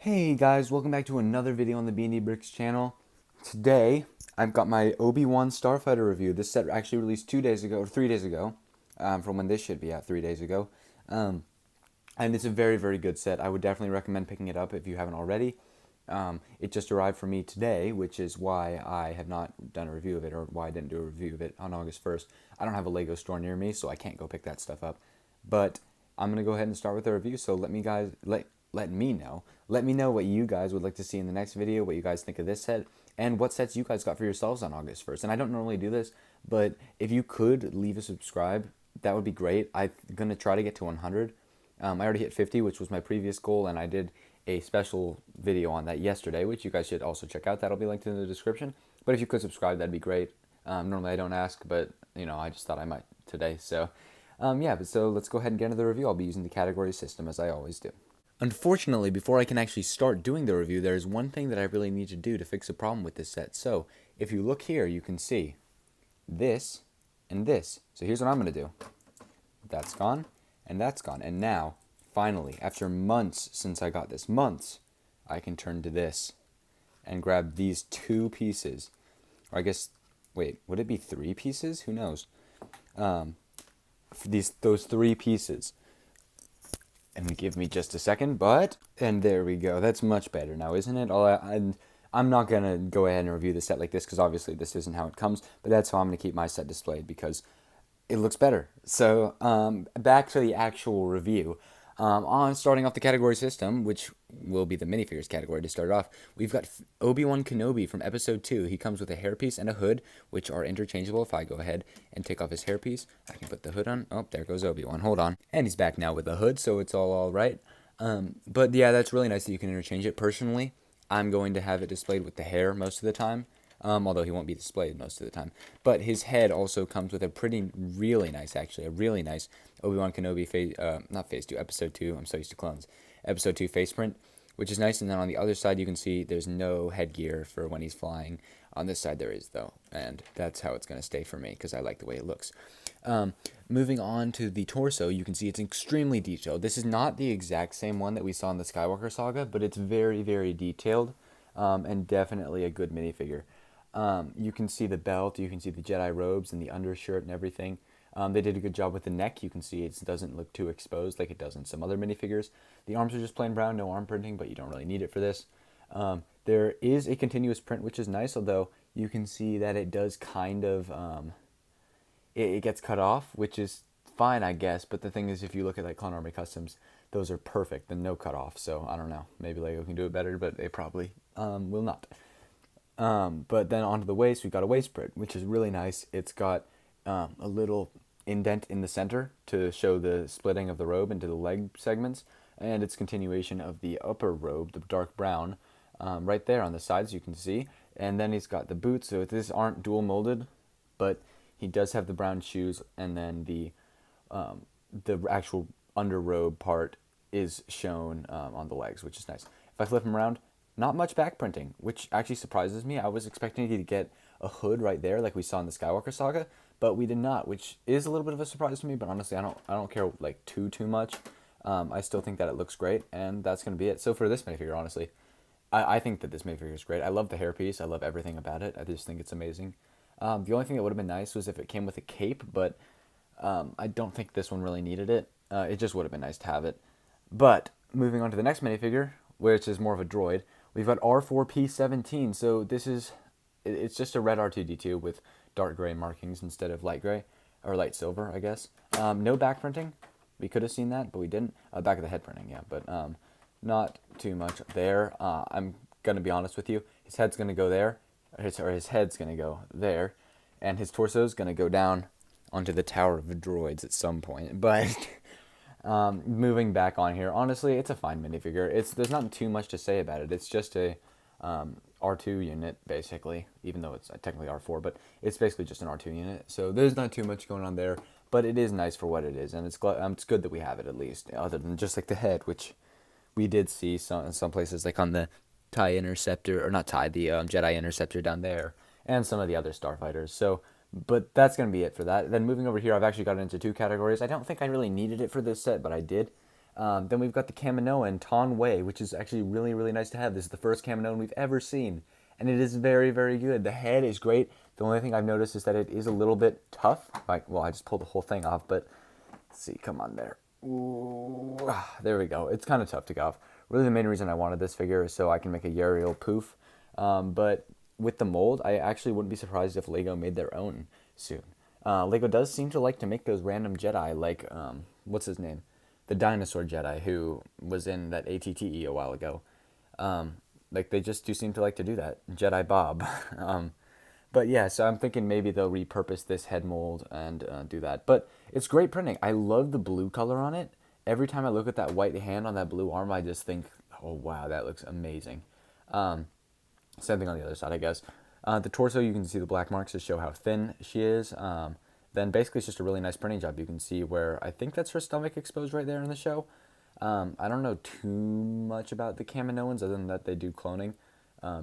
Hey guys, welcome back to another video on the Beanie Bricks channel. Today, I've got my Obi-Wan Starfighter review. This set actually released 2 days ago, or 3 days ago, from when this should be out 3 days ago. Um, and it's a very, very good set. I would definitely recommend picking it up if you haven't already. It just arrived for me today, which is why I have not done a review of it, or why I didn't do a review of it on August 1st. I don't have a Lego store near me, so I can't go pick that stuff up. But I'm gonna go ahead and start with the review. So let me know what you guys would like to see in the next video, what you guys think of this set, and what sets you guys got for yourselves on August 1st. And I don't normally do this, but if you could leave a subscribe, that would be great. I'm gonna try to get to 100. I already hit 50, which was my previous goal, and I did a special video on that yesterday, which you guys should also check out. That'll be linked in the description. But if you could subscribe, that'd be great. Normally I don't ask, but I just thought I might today. So yeah, but so let's go ahead and get into the review. I'll be using the category system as I always do. Unfortunately, before I can actually start doing the review, there is one thing that I really need to do to fix a problem with this set. So if you look here, you can see this and this. So here's what I'm going to do. That's gone, and that's gone. And now, finally, after months since I got this, I can turn to this and grab these two pieces. Or I guess, wait, would it be three pieces? Who knows? Those three pieces. And give me just a second, and there we go. That's much better now, isn't it? I'm not going to go ahead and review the set like this because obviously this isn't how it comes, but that's how I'm going to keep my set displayed because it looks better. So back to the actual review. On starting off the category system, which will be the minifigures category to start off, we've got Obi-Wan Kenobi from episode 2. He comes with a hairpiece and a hood, which are interchangeable. If I go ahead and take off his hairpiece, I can put the hood on. Oh, there goes Obi-Wan. Hold on. And he's back now with the hood, so it's all right. But yeah, that's really nice that you can interchange it. Personally, I'm going to have it displayed with the hair most of the time. Although he won't be displayed most of the time. But his head also comes with a really nice Obi-Wan Kenobi not phase 2, episode 2, I'm so used to clones, episode 2 face print, which is nice. And then on the other side, you can see there's no headgear for when he's flying. On this side, there is, though, and that's how it's going to stay for me, because I like the way it looks. Moving on to the torso, you can see it's extremely detailed. This is not the exact same one that we saw in the Skywalker saga, but it's very, very detailed, and definitely a good minifigure. You can see the belt, you can see the Jedi robes and the undershirt and everything. They did a good job with the neck. You can see it doesn't look too exposed like it does in some other minifigures. The arms are just plain brown, no arm printing, but you don't really need it for this. There is a continuous print, which is nice, although you can see that it does kind of, it gets cut off, which is fine, I guess. But the thing is, if you look at like Clone Army Customs, those are perfect and no cut off. So I don't know, maybe Lego can do it better, but they probably will not. But then onto the waist, we've got a waist print, which is really nice. It's got a little indent in the center to show the splitting of the robe into the leg segments, and it's continuation of the upper robe, the dark brown, right there on the sides you can see. And then he's got the boots, so these aren't dual molded, but he does have the brown shoes, and then the actual under robe part is shown on the legs, which is nice. If I flip him around, not much back printing, which actually surprises me. I was expecting to get a hood right there like we saw in the Skywalker saga, but we did not, which is a little bit of a surprise to me, but honestly, I don't care like too much. I still think that it looks great, and that's going to be it. So for this minifigure, honestly, I think that this minifigure is great. I love the hairpiece. I love everything about it. I just think it's amazing. The only thing that would have been nice was if it came with a cape, but I don't think this one really needed it. It just would have been nice to have it. But moving on to the next minifigure, which is more of a droid, we've got R4P17. So it's just a red R2-D2 with dark gray markings instead of light gray, or light silver, I guess. No back printing. We could have seen that, but we didn't. Back of the head printing, yeah, but not too much there. I'm going to be honest with you. His head's going to go there, or his head's going to go there, and his torso's going to go down onto the Tower of Droids at some point. But moving back on here, honestly, it's a fine minifigure. There's not too much to say about it. It's just a R2 unit, basically, even though it's technically R4, but it's basically just an R2 unit. So there's not too much going on there, but it is nice for what it is, and it's good that we have it at least, other than just like the head, which we did see some places, like on the TIE Interceptor, or not TIE, the Jedi Interceptor down there, and some of the other Starfighters. So, but that's going to be it for that. Then moving over here, I've actually got it into two categories. I don't think I really needed it for this set, but I did. Then we've got the Kaminoan Ton Wei, which is actually really, really nice to have. This is the first Kaminoan we've ever seen, and it is very, very good. The head is great. The only thing I've noticed is that it is a little bit tough. Like, well, I just pulled the whole thing off, but let's see, come on there. Ooh, there we go. It's kind of tough to get off. Really, the main reason I wanted this figure is so I can make a Uriel poof. But with the mold, I actually wouldn't be surprised if Lego made their own soon. Lego does seem to like to make those random Jedi, like, what's his name? The dinosaur Jedi who was in that ATTE a while ago. Like, they just do seem to like to do that. Jedi Bob. But yeah, so I'm thinking maybe they'll repurpose this head mold and do that. But it's great printing. I love the blue color on it. Every time I look at that white hand on that blue arm, I just think, oh wow, that looks amazing. Same thing on the other side, I guess. The torso, you can see the black marks to show how thin she is. Then basically it's just a really nice printing job. You can see where I think that's her stomach exposed right there in the show. I don't know too much about the Kaminoans other than that they do cloning,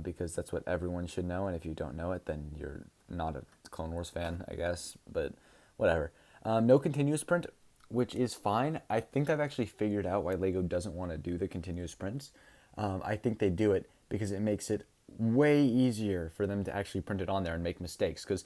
because that's what everyone should know. And if you don't know it, then you're not a Clone Wars fan, I guess. But whatever. No continuous print, which is fine. I think I've actually figured out why Lego doesn't want to do the continuous prints. I think they do it because it makes it way easier for them to actually print it on there and make mistakes. Because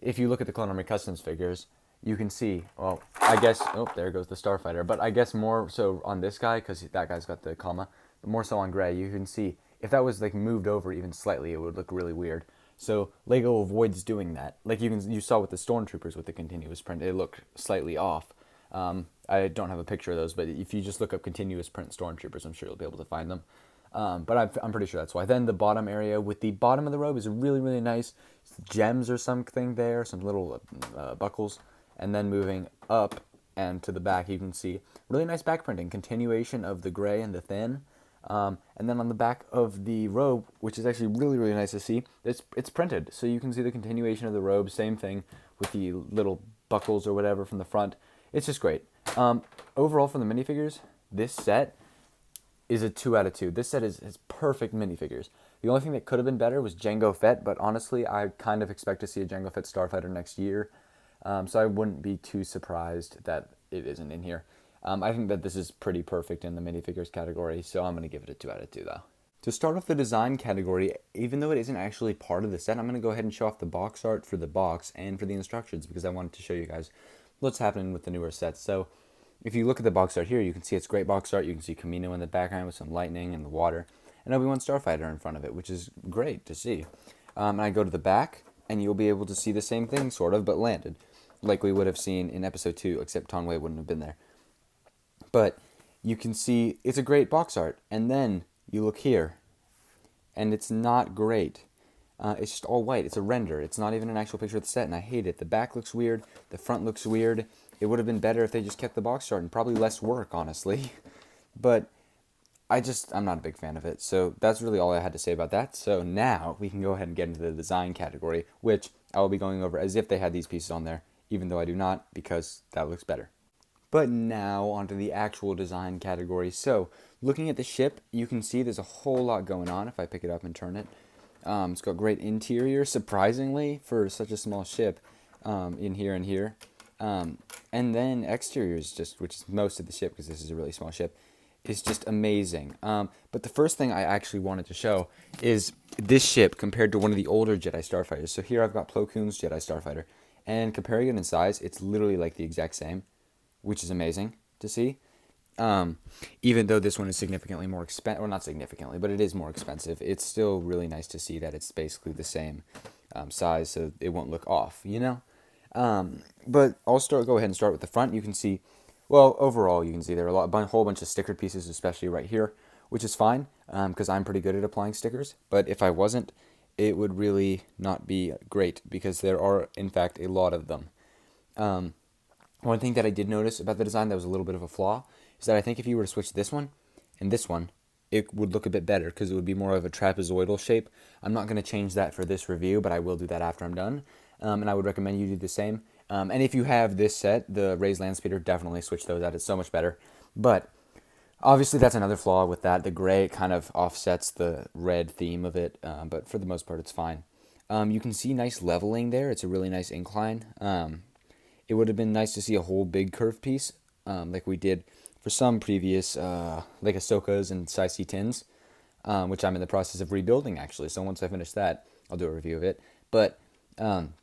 if you look at the Clone Army Customs figures, you can see, well, I guess, oh, there goes the Starfighter. But I guess more so on this guy, because that guy's got the comma, but more so on Gray, you can see if that was like moved over even slightly, it would look really weird. So Lego avoids doing that. Like you saw with the Stormtroopers with the continuous print, it looked slightly off. I don't have a picture of those, but if you just look up continuous print Stormtroopers, I'm sure you'll be able to find them. But I'm pretty sure that's why. Then the bottom area with the bottom of the robe is really, really nice. Gems or something there, some little buckles. And then moving up and to the back, you can see really nice back printing, continuation of the gray and the thin. And then on the back of the robe, which is actually really, really nice to see, it's printed. So you can see the continuation of the robe, same thing with the little buckles or whatever from the front. It's just great. Overall, for the minifigures, this set is a 2 out of 2. This set is perfect minifigures. The only thing that could have been better was Jango Fett, but honestly, I kind of expect to see a Jango Fett Starfighter next year. So I wouldn't be too surprised that it isn't in here. I think that this is pretty perfect in the minifigures category, so I'm going to give it a 2 out of 2, though. To start off the design category, even though it isn't actually part of the set, I'm going to go ahead and show off the box art for the box and for the instructions, because I wanted to show you guys what's happening with the newer sets. So if you look at the box art here, you can see it's great box art. You can see Kamino in the background with some lightning and the water, and Obi-Wan Starfighter in front of it, which is great to see. And I go to the back, and you'll be able to see the same thing, sort of, but landed, like we would have seen in Episode 2, except Ton Wei wouldn't have been there. But you can see it's a great box art, and then you look here, and it's not great. It's just all white. It's a render. It's not even an actual picture of the set, and I hate it. The back looks weird. The front looks weird. It would have been better if they just kept the box art, and probably less work, honestly. But I'm not a big fan of it. So that's really all I had to say about that. So now we can go ahead and get into the design category, which I will be going over as if they had these pieces on there, even though I do not, because that looks better. But now onto the actual design category. So looking at the ship, you can see there's a whole lot going on if I pick it up and turn it. It's got great interior, surprisingly, for such a small ship, in here and here. And then exteriors, which is most of the ship, because this is a really small ship, is just amazing. But the first thing I actually wanted to show is this ship compared to one of the older Jedi Starfighters. So here I've got Plo Koon's Jedi Starfighter, and comparing it in size, it's literally like the exact same, which is amazing to see. Even though this one is significantly more expensive, or not significantly, but it is more expensive, it's still really nice to see that it's basically the same size, so it won't look off, you know? But I'll go ahead and start with the front. You can see, well, overall, you can see there are a whole bunch of stickered pieces, especially right here, which is fine, because I'm pretty good at applying stickers. But if I wasn't, it would really not be great, because there are, in fact, a lot of them. One thing that I did notice about the design that was a little bit of a flaw is that I think if you were to switch this one and this one, it would look a bit better, because it would be more of a trapezoidal shape. I'm not going to change that for this review, but I will do that after I'm done. And I would recommend you do the same. And if you have this set, the raised land speeder, definitely switch those out. It's so much better. But obviously that's another flaw with that. The gray kind of offsets the red theme of it, but for the most part it's fine. You can see nice leveling there. It's a really nice incline. It would have been nice to see a whole big curved piece, like we did for some previous like Ahsoka's and Sai Tins, which I'm in the process of rebuilding actually. So once I finish that, I'll do a review of it. But um,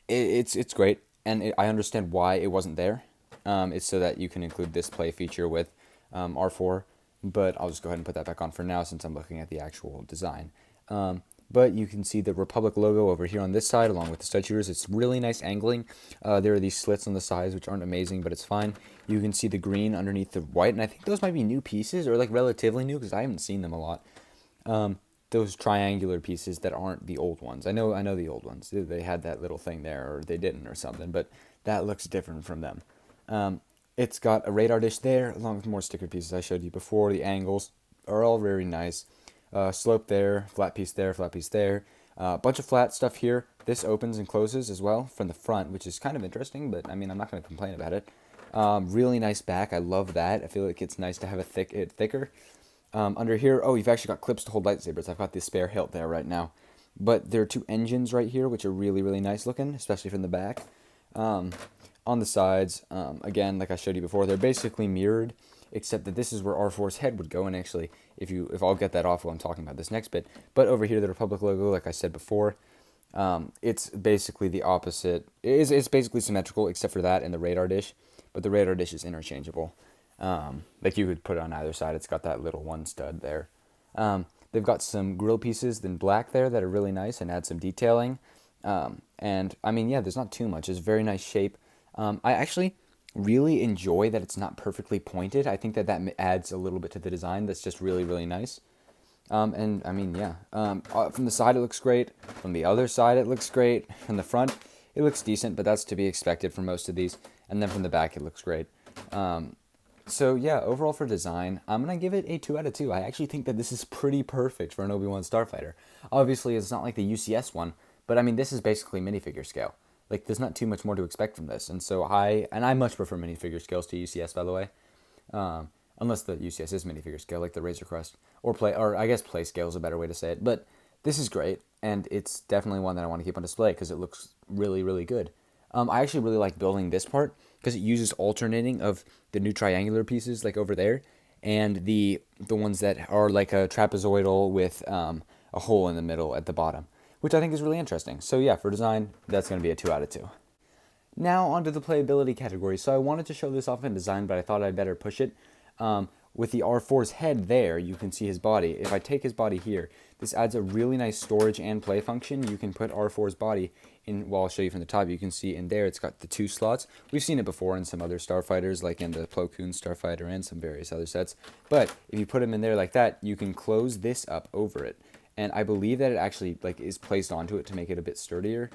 it's great, and I understand why it wasn't there. It's so that you can include this play feature with R4, but I'll just go ahead and put that back on for now since I'm looking at the actual design. But you can see the Republic logo over here on this side along with the stud shooters. It's really nice angling. There are these slits on the sides which aren't amazing, but it's fine. You can see the green underneath the white, and I think those might be new pieces or like relatively new because I haven't seen them a lot. Those triangular pieces that aren't the old ones. I know the old ones. They had that little thing there, or they didn't, or something. But that looks different from them. It's got a radar dish there, along with more sticker pieces I showed you before. The angles are all very nice. Slope there, flat piece there, flat piece there. Bunch of flat stuff here. This opens and closes as well from the front, which is kind of interesting, but I mean, I'm not going to complain about it. Really nice back. I love that. I feel like it's nice to have it thicker. Under here, oh, you've actually got clips to hold lightsabers. I've got the spare hilt there right now. But there are two engines right here, which are really, really nice looking, especially from the back. On the sides, again, like I showed you before, they're basically mirrored, except that this is where R4's head would go. And actually, if I'll get that off while I'm talking about this next bit. But over here, the Republic logo, like I said before, it's basically the opposite. It's basically symmetrical, except for that and the radar dish. But the radar dish is interchangeable. Like you could put it on either side. It's got that little one stud there. They've got some grill pieces in black there that are really nice and add some detailing. And I mean, yeah, there's not too much. It's a very nice shape. I actually really enjoy that it's not perfectly pointed. I think that adds a little bit to the design that's just really, really nice. And I mean, yeah, from the side it looks great. From the other side it looks great. From the front it looks decent, but that's to be expected for most of these. And then from the back it looks great. So yeah, overall for design, I'm going to give it a 2 out of 2. I actually think that this is pretty perfect for an Obi-Wan Starfighter. Obviously, it's not like the UCS one, but I mean, this is basically minifigure scale. Like, there's not too much more to expect from this. And so I much prefer minifigure scales to UCS, by the way. Unless the UCS is minifigure scale, like the Razor Crest. Or I guess play scale is a better way to say it. But this is great, and it's definitely one that I want to keep on display because it looks really, really good. I actually really like building this part because it uses alternating of the new triangular pieces like over there and the ones that are like a trapezoidal with a hole in the middle at the bottom, which I think is really interesting. So yeah, for design, that's going to be a 2 out of 2. Now onto the playability category. So I wanted to show this off in design, but I thought I'd better push it. With the R4's head there, you can see his body. If I take his body here, this adds a really nice storage and play function. You can put R4's body in, well, I'll show you from the top. You can see in there, it's got the 2 slots. We've seen it before in some other Starfighters, like in the Plo Koon Starfighter and some various other sets. But if you put him in there like that, you can close this up over it. And I believe that it actually like is placed onto it to make it a bit sturdier,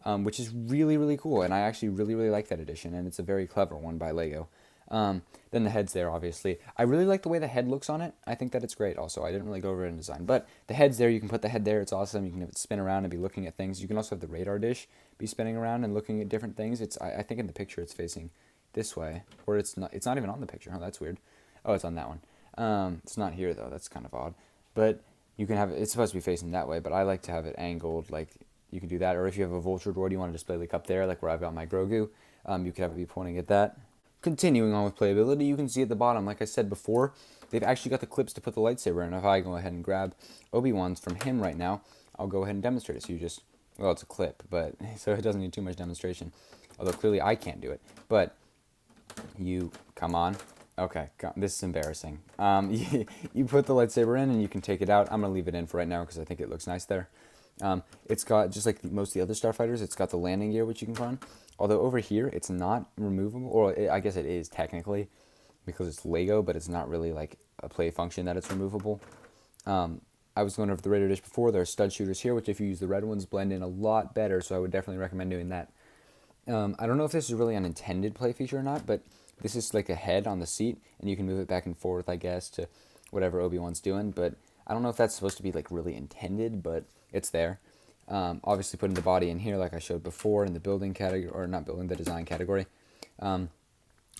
which is really, really cool. And I actually really, really like that addition. And it's a very clever one by LEGO. Then the head's there, obviously. I really like the way the head looks on it. I think that it's great also. I didn't really go over it in design. But the head's there. You can put the head there. It's awesome. You can have it spin around and be looking at things. You can also have the radar dish be spinning around and looking at different things. I think in the picture it's facing this way. Or it's not even on the picture. Oh, that's weird. Oh, it's on that one. It's not here, though. That's kind of odd. But you can have it. It's supposed to be facing that way. But I like to have it angled. Like, you can do that. Or if you have a vulture droid you want to display like up there, like where I've got my Grogu, you could have it be pointing at that. Continuing on with playability, you can see at the bottom, like I said before, they've actually got the clips to put the lightsaber in. If I go ahead and grab Obi-Wan's from him right now, I'll go ahead and demonstrate it. So you just, well, it's a clip, but so it doesn't need too much demonstration. Although clearly I can't do it. But you, come on. Okay, this is embarrassing. You put the lightsaber in and you can take it out. I'm going to leave it in for right now because I think it looks nice there. It's got, just like most of the other Starfighters, it's got the landing gear which you can put on. Although over here, it's not removable, or I guess it is technically, because it's Lego, but it's not really like a play function that it's removable. I was going over the radar dish before. There are stud shooters here, which if you use the red ones, blend in a lot better, so I would definitely recommend doing that. I don't know if this is really an intended play feature or not, but this is like a head on the seat, and you can move it back and forth, I guess, to whatever Obi-Wan's doing, but I don't know if that's supposed to be like really intended, but it's there. Obviously putting the body in here like I showed before in the building category, or not building, the design category. And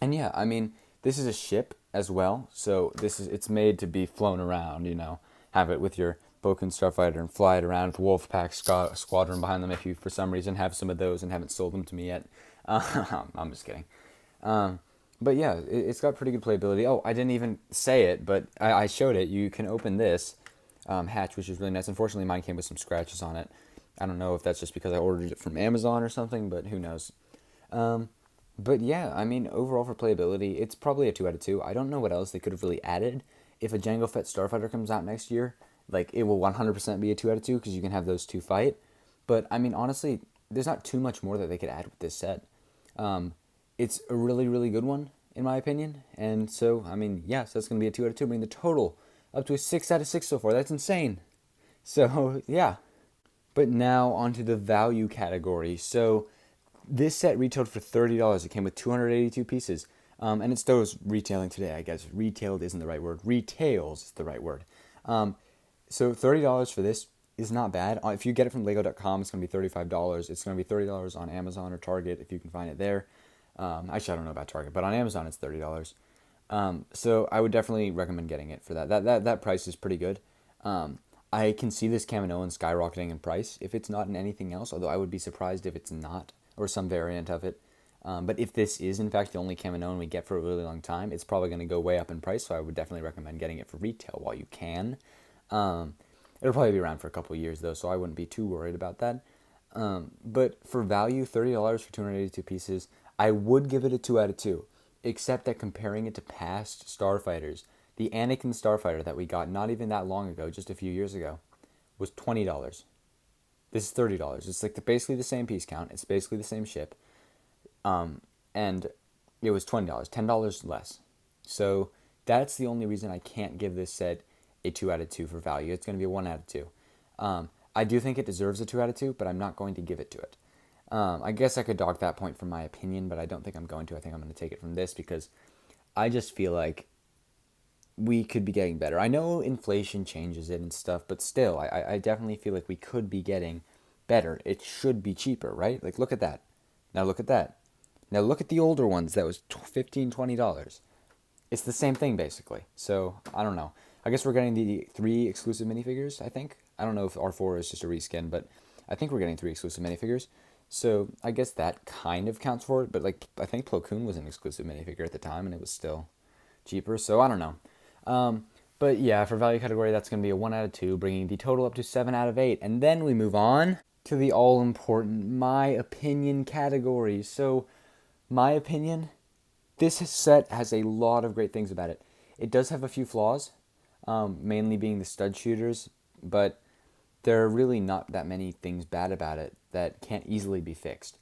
yeah, I mean, this is a ship as well, so it's made to be flown around, you know, have it with your Plo Koon Starfighter and fly it around with Wolfpack Squadron behind them if you for some reason have some of those and haven't sold them to me yet. I'm just kidding. But But yeah, it's got pretty good playability. Oh, I didn't even say it, but I showed it. You can open this hatch, which is really nice. Unfortunately, mine came with some scratches on it. I don't know if that's just because I ordered it from Amazon or something, but who knows. Um, but yeah, I mean, overall for playability, it's probably a 2 out of 2. I don't know what else they could have really added. If a Jango Fett Starfighter comes out next year, like, it will 100% be a 2 out of 2 because you can have those two fight. But, I mean, honestly, there's not too much more that they could add with this set. Um, it's a really, really good one, in my opinion. And so, I mean, yeah, so that's going to be a 2 out of 2, bringing the total up to a 6 out of 6 so far. That's insane. So, yeah. But now onto the value category. So, this set retailed for $30. It came with 282 pieces. And it still is retailing today, I guess. Retailed isn't the right word. Retails is the right word. So $30 for this is not bad. If you get it from Lego.com, it's going to be $35. It's going to be $30 on Amazon or Target if you can find it there. Actually, I don't know about Target, but on Amazon it's $30. So I would definitely recommend getting it for that. That price is pretty good. I can see this Kaminoan skyrocketing in price if it's not in anything else, although I would be surprised if it's not, or some variant of it. But if this is, in fact, the only Kaminoan we get for a really long time, it's probably going to go way up in price, so I would definitely recommend getting it for retail while you can. It'll probably be around for a couple of years, though, so I wouldn't be too worried about that. But for value, $30 for 282 pieces, I would give it a 2 out of 2, except that comparing it to past Starfighters, the Anakin Starfighter that we got not even that long ago, just a few years ago, was $20. This is $30. It's like basically the same piece count. It's basically the same ship. And it was $20, $10 less. So that's the only reason I can't give this set a 2 out of 2 for value. It's going to be a 1 out of 2. I do think it deserves a 2 out of 2, but I'm not going to give it to it. I guess I could dock that point from my opinion, but I don't think I'm going to. I think I'm going to take it from this because I just feel like we could be getting better. I know inflation changes it and stuff, but still, I definitely feel like we could be getting better. It should be cheaper, right? Like, look at that. Now look at that. Now look at the older ones that was $15, $20. It's the same thing, basically. So, I don't know. I guess we're getting the 3 exclusive minifigures, I think. I don't know if R4 is just a reskin, but I think we're getting 3 exclusive minifigures. So, I guess that kind of counts for it, but, like, I think Plo Koon was an exclusive minifigure at the time, and it was still cheaper, so I don't know. But yeah, for value category, that's going to be a 1 out of 2, bringing the total up to 7 out of 8. And then we move on to the all-important my opinion category. So, my opinion, this set has a lot of great things about it. It does have a few flaws, mainly being the stud shooters, but there are really not that many things bad about it that can't easily be fixed.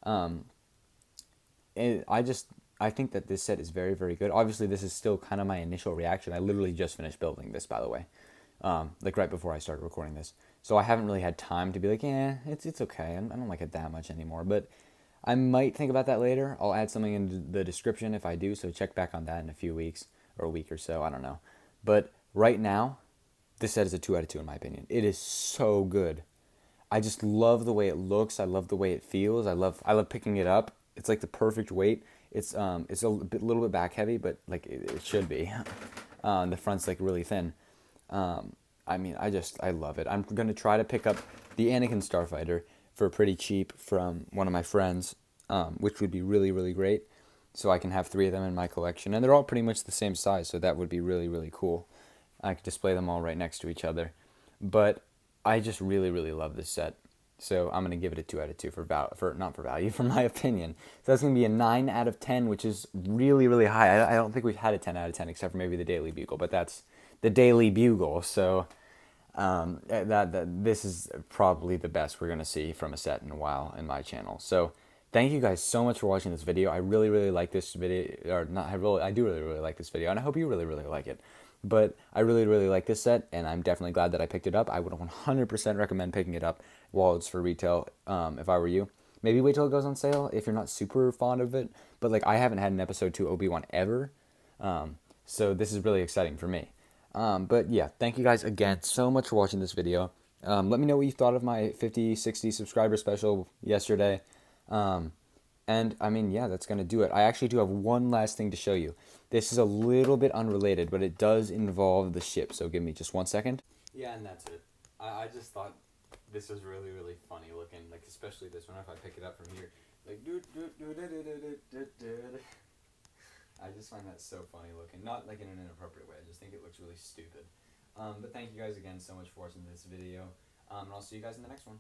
And I think that this set is very, very good. Obviously, this is still kind of my initial reaction. I literally just finished building this, by the way, like right before I started recording this. So I haven't really had time to be like, it's okay. I don't like it that much anymore. But I might think about that later. I'll add something in the description if I do, so check back on that in a few weeks or a week or so. I don't know. But right now, this set is a 2 out of 2 in my opinion. It is so good. I just love the way it looks. I love the way it feels. I love picking it up. It's like the perfect weight. It's a little bit back heavy, but like it should be. The front's like really thin. I mean, I love it. I'm gonna try to pick up the Anakin Starfighter for pretty cheap from one of my friends, which would be really, really great. So I can have 3 of them in my collection, and they're all pretty much the same size. So that would be really, really cool. I could display them all right next to each other. But I just really, really love this set. So I'm going to give it a 2 out of 2 not for value, for my opinion. So that's going to be a 9 out of 10, which is really, really high. I don't think we've had a 10 out of 10 except for maybe the Daily Bugle, but that's the Daily Bugle. So this is probably the best we're going to see from a set in a while in my channel. So thank you guys so much for watching this video. I really, really like this video, or not, I do really, really like this video, and I hope you really, really like it. But I really, really like this set, and I'm definitely glad that I picked it up. I would 100% recommend picking it up while it's for retail, if I were you. Maybe wait till it goes on sale if you're not super fond of it. But like, I haven't had an episode 2 Obi-Wan ever, so this is really exciting for me. But yeah, thank you guys again so much for watching this video. Let me know what you thought of my 50, 60 subscriber special yesterday. And I mean, yeah, that's going to do it. I actually do have one last thing to show you. This is a little bit unrelated, but it does involve the ship. So give me just 1 second. Yeah, and that's it. I just thought this was really, really funny looking, like especially this one if I pick it up from here. Like, I just find that so funny looking. Not like in an inappropriate way. I just think it looks really stupid. But thank you guys again so much for watching this video. And I'll see you guys in the next one.